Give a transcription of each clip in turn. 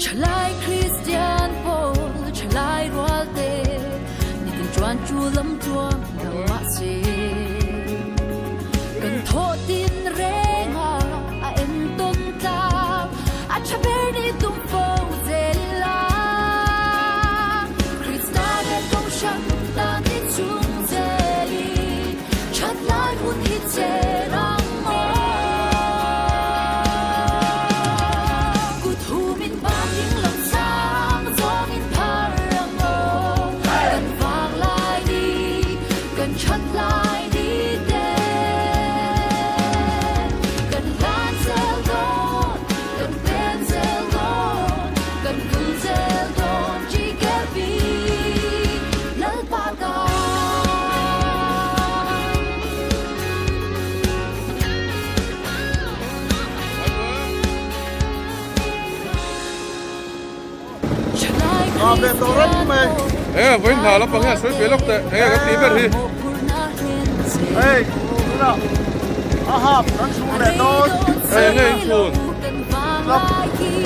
ฉลายคริสเตียนโปฉลายรัวเตนี่กันจวนจูลำจวงดาวมาเสกันโทษดินเรงาอาเอ็นตุนตาอาชาเบนี่ตุมโฟเซลาคริสตาเดกงชันตาที่จุงเซลีชัดลายหุ่นฮิเจรังโมvề tổ rất mày. Với thảo lắm bằng nghe suối phía lốc tệ. Cái tí bên đi. Đúng nào. Hộp, nó xuống để tốt. Nghe xuống. Lấp.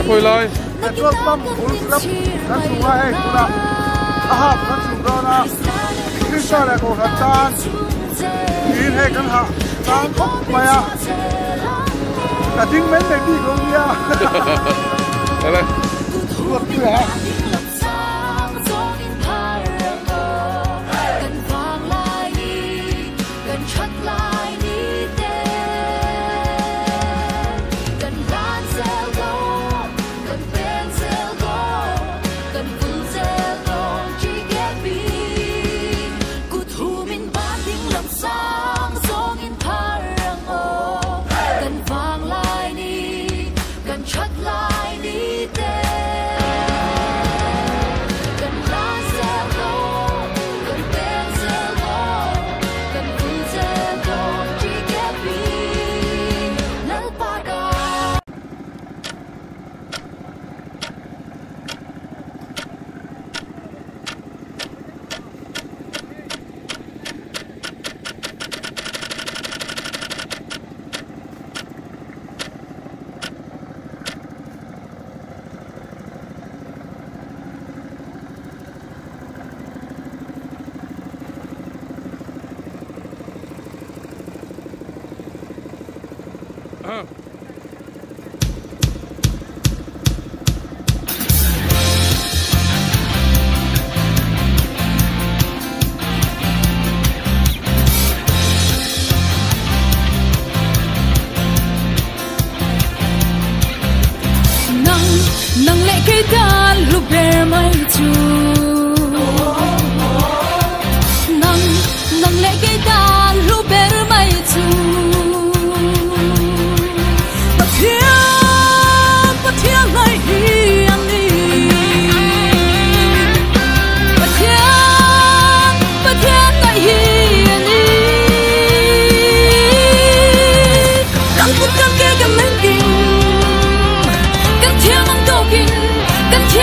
Thôi lại. Để chuột bông, lấp. Nó xuống lại, đúng nào. Hộp, nó xuống đó nào. Khi sao lại cổ thật chan. Nhìn hay cân hạ. Chan khóc mày à. Cả tiếng mến này đi không nha. Đây đây. Chuột kìa hả? Nang lệ cây ta lúc bè mai chu nang lệ cây ta lúc bè mai chu Bất thiên lại hi anh đi Bất thiên lại hi anh đi Càng phút càng kê càng lên kinh Càng thiên mang đồ kinh Càng thiên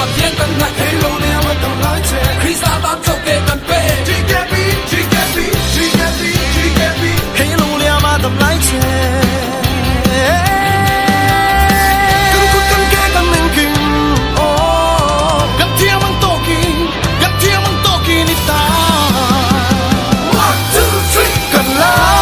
mà thiên tân ngại hê lô lea mà tầm lái chè khi xa tam châu kê tân bê hê lô lea mà tầm lái chè cưng cút cưng kê cưng mình kinh gặp thiên mang tô kỳ ni ta 1, 2, 3กันลา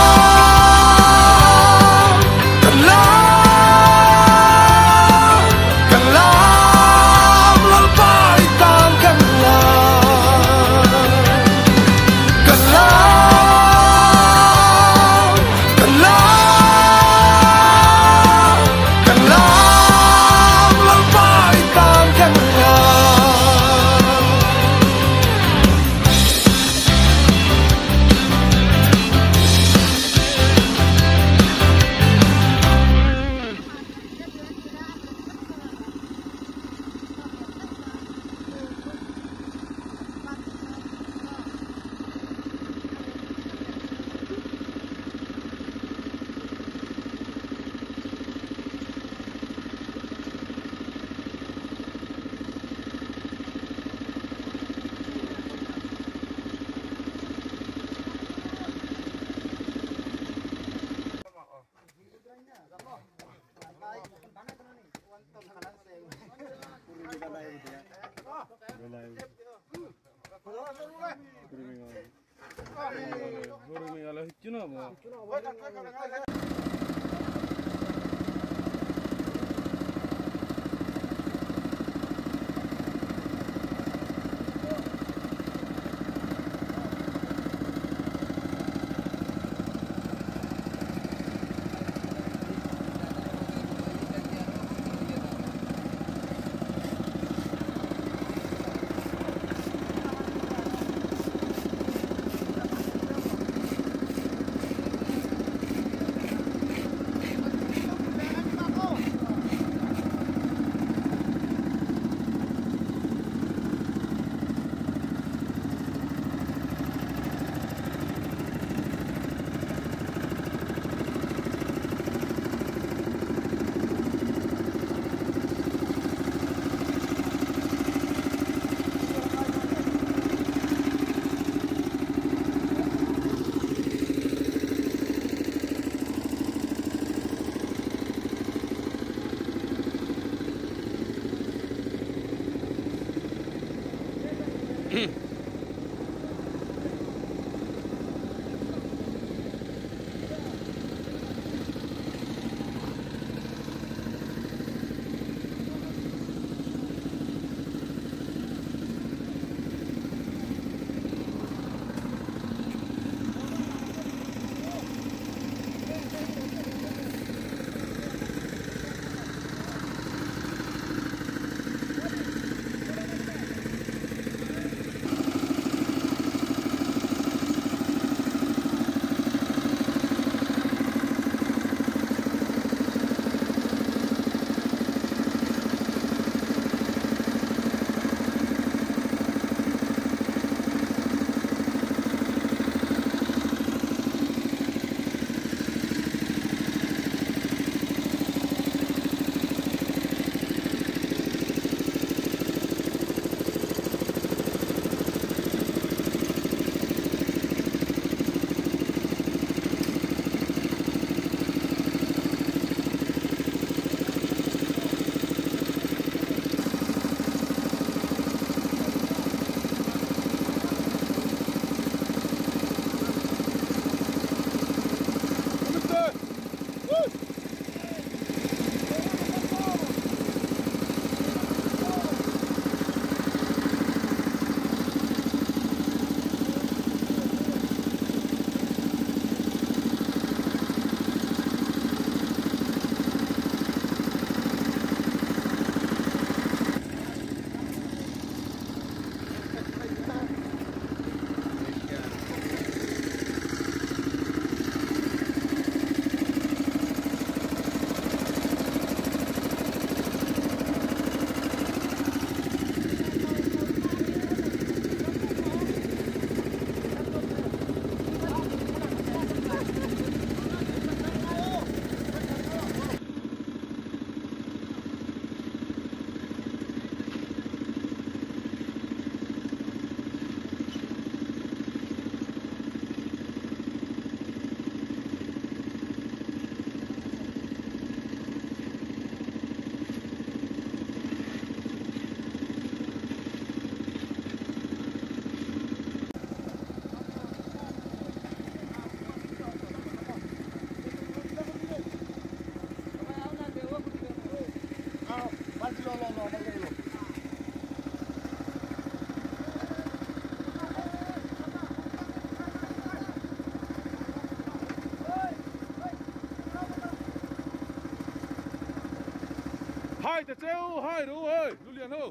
hai te treo hai đủ ơi lu liền thôi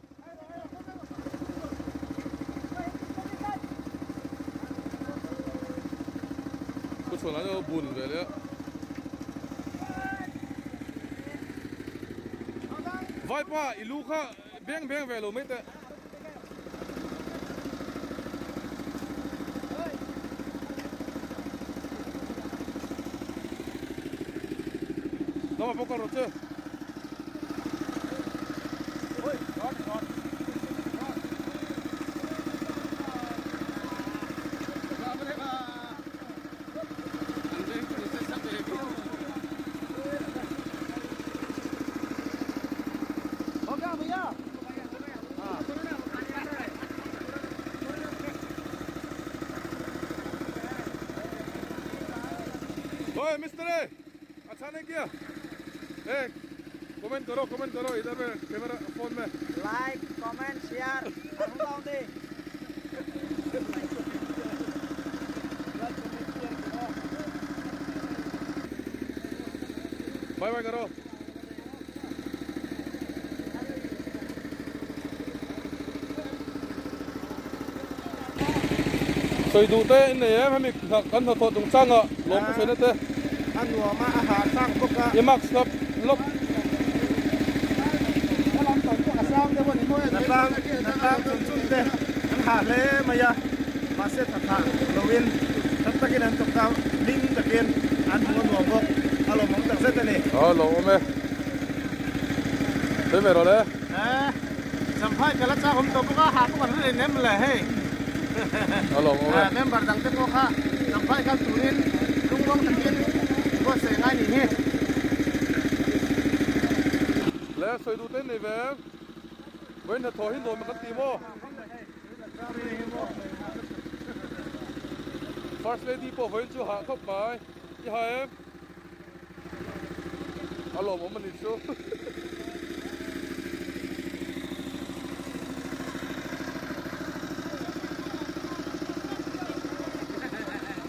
cứ xuống lại cho buồn về đấy vai pa ilu kha beng về lo mấy te nó mà có rồi chứ Oi, mister, अच्छा नहीं किया? कमेंट करो इधर में camera phone में like comment share हम दे bye bye करो soi đủ thế này em hay mình ăn thật thật đúng sang ạ lốm soi nữa thế ăn đùa màอาหารสร้างพวกกะ em mặc sập lốp ถ้าลองต่อพวกกะสร้างได้บ่นี่พ่อนักสร้างจุนๆเด้อันหาดเลยมายามาเสร็จถักๆลวินทัตะกินอันตกกาวลิงตะเกียนอันหัวหนวกก็อารมณ์ของตักเสร็จนี่ lốm em thế về rồi đấy สัมภาษณ์กันแล้วจ้าผมตบก็หาพวกมันเลยเน้มเลยเฮ้ย lốm em เน้มบัดดังเต็มก็สัมภาษณ์กันสุรินทร์ลุงวงตะเกียนก็เสียง่ายนี่เฮ้ lẽ soi đủ thế này về bên thật thổi hin rồi mà cắt tìm ô first lady po với chú hạ khóc bài như hai em alo bố mình đi xuống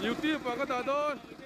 YouTube và các bạn thôi